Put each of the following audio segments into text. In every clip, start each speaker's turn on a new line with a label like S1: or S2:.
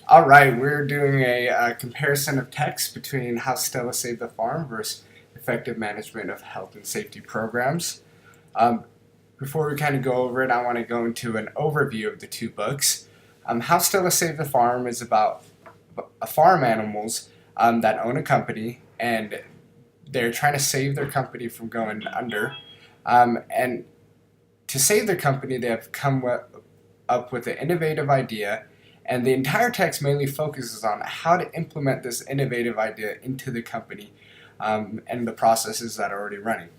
S1: All right, we're doing a comparison of text between How Stella Saved the Farm versus Effective Management of Health and Safety Programs. Um, Before we kind of go over it, I want to go into an overview of the two books. How Stella Saved the Farm is about farm animals that own a company, and they're trying to save their company from going under. And to save their company, they have come up with an innovative idea, and the entire text mainly focuses on how to implement this innovative idea into the company and the processes that are already running.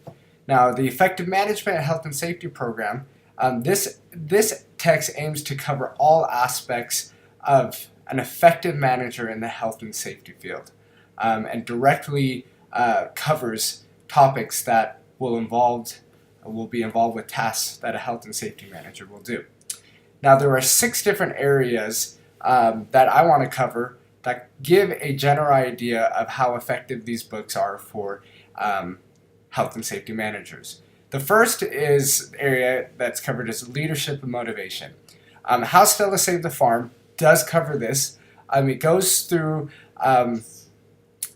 S1: Now, the Effective Management Health and Safety Program, this text aims to cover all aspects of an effective manager in the health and safety field, and directly covers topics that will be involved with tasks that a health and safety manager will do. Now, there are 6 different areas that I want to cover that give a general idea of how effective these books are for health and safety managers. The first is area that's covered as leadership and motivation. How Stella Saved the Farm does cover this. It goes through a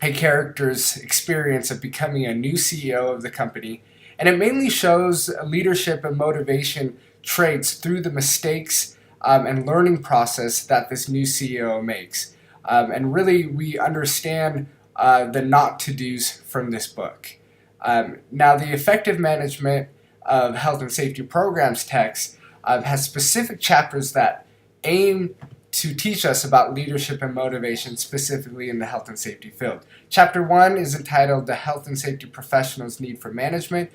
S1: character's experience of becoming a new CEO of the company, and it mainly shows leadership and motivation traits through the mistakes and learning process that this new CEO makes. And really, we understand the not to do's from this book. Now, the Effective Management of Health and Safety Programs text has specific chapters that aim to teach us about leadership and motivation, specifically in the health and safety field. Chapter 1 is entitled The Health and Safety Professional's Need for Management,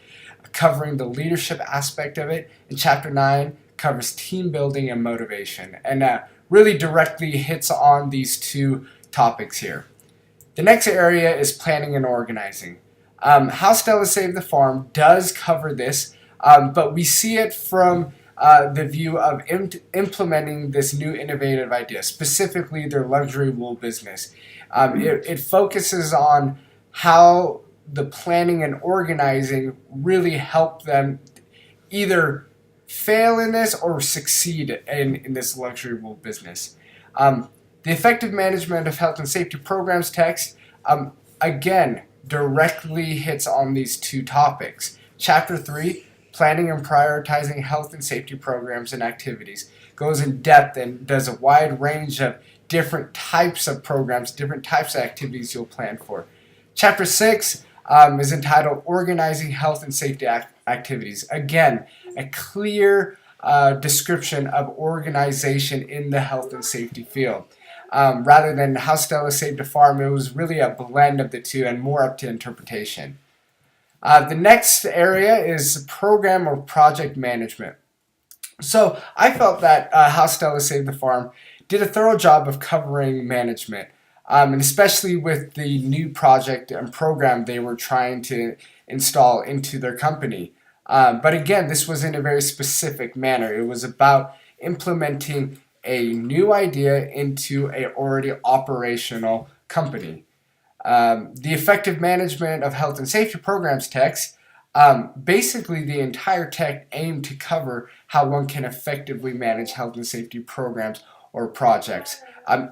S1: covering the leadership aspect of it, and Chapter 9 covers team building and motivation, and really directly hits on these two topics here. The next area is planning and organizing. How Stella Saved the Farm does cover this, but we see it from the view of implementing this new innovative idea, specifically their luxury wool business. It focuses on how the planning and organizing really help them either fail in this or succeed in this luxury wool business. The Effective Management of Health and Safety Programs text, again, directly hits on these two topics. Chapter 3, Planning and Prioritizing Health and Safety Programs and Activities, goes in depth and does a wide range of different types of programs, different types of activities you'll plan for. Chapter 6 is entitled Organizing Health and Safety Activities. Again, a clear description of organization in the health and safety field. Rather than How Stella Saved a Farm, it was really a blend of the two and more up to interpretation. The next area is program or project management. So I felt that How Stella Saved the Farm did a thorough job of covering management, and especially with the new project and program they were trying to install into their company. But again, this was in a very specific manner. It was about implementing a new idea into a already operational company. The Effective Management of Health and Safety Programs text, basically the entire text aimed to cover how one can effectively manage health and safety programs or projects.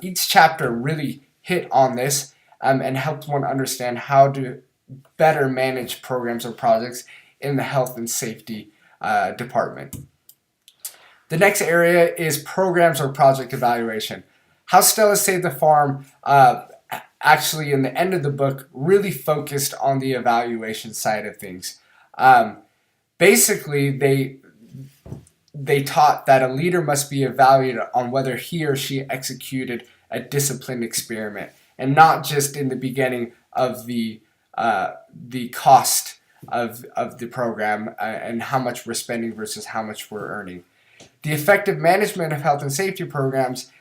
S1: Each chapter really hit on this and helped one understand how to better manage programs or projects in the health and safety department. The next area is programs or project evaluation. How Stella Saved the Farm actually in the end of the book really focused on the evaluation side of things. Basically, they taught that a leader must be evaluated on whether he or she executed a disciplined experiment, and not just in the beginning of the cost of the program and how much we're spending versus how much we're earning. The Effective Management of Health and Safety Programs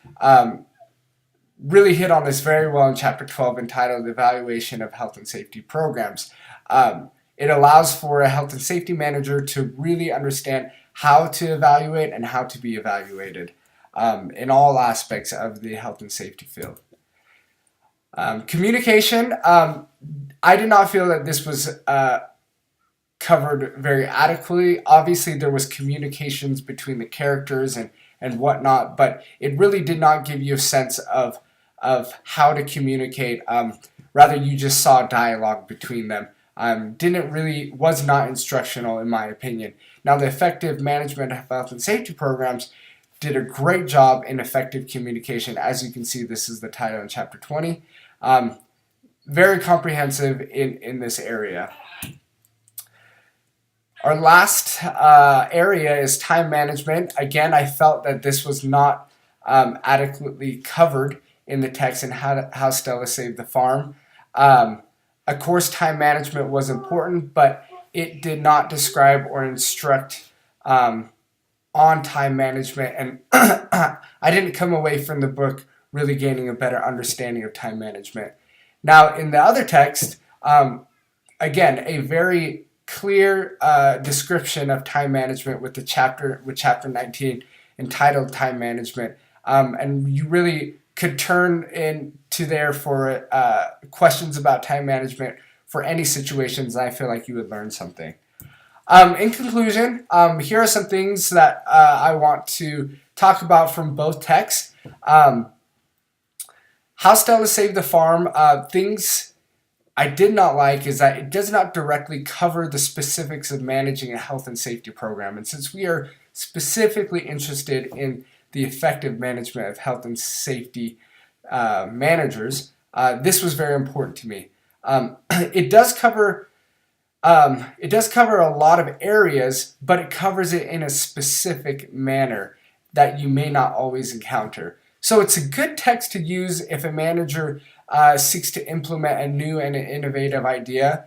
S1: really hit on this very well in Chapter 12, entitled Evaluation of Health and Safety Programs. It allows for a health and safety manager to really understand how to evaluate and how to be evaluated in all aspects of the health and safety field. Communication, I did not feel that this was covered very adequately. Obviously, there was communications between the characters and and whatnot, but it really did not give you a sense of how to communicate. Rather, you just saw dialogue between them. Was not instructional in my opinion. Now, the effective management of health and safety programs did a great job in effective communication. As you can see, this is the title in chapter 20. Very comprehensive in this area. Our last area is time management. Again, I felt that this was not adequately covered in the text and how Stella saved the farm. Of course, time management was important, but it did not describe or instruct on time management, and I didn't come away from the book really gaining a better understanding of time management. Now, in the other text, again, a very clear description of time management with chapter 19 entitled Time Management, and you really could turn into there for questions about time management for any situations. I feel like you would learn something. In conclusion, here are some things that I want to talk about from both texts. How Stella Saved the Farm. Things I did not like is that it does not directly cover the specifics of managing a health and safety program. And since we are specifically interested in the effective management of health and safety managers, this was very important to me. It does cover a lot of areas, but it covers it in a specific manner that you may not always encounter. So it's a good text to use if a manager seeks to implement a new and an innovative idea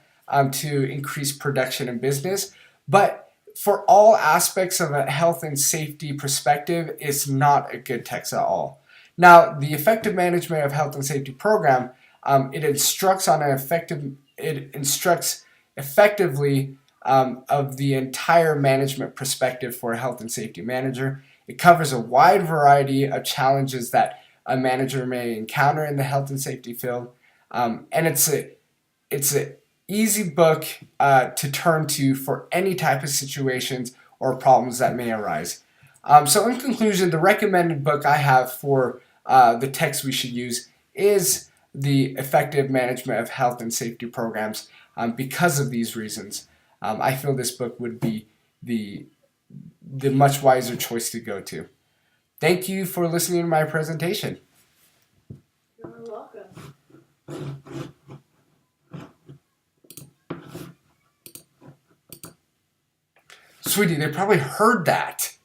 S1: to increase production and business. But for all aspects of a health and safety perspective, it's not a good text at all. Now, the effective management of health and safety program, it instructs effectively of the entire management perspective for a health and safety manager. It covers a wide variety of challenges that a manager may encounter in the health and safety field, and it's an easy book to turn to for any type of situations or problems that may arise. So in conclusion, the recommended book I have for the text we should use is The Effective Management of Health and Safety Programs. Because of these reasons, I feel this book would be the much wiser choice to go to. Thank you for listening to my presentation.
S2: You're welcome.
S1: Sweetie, they probably heard that.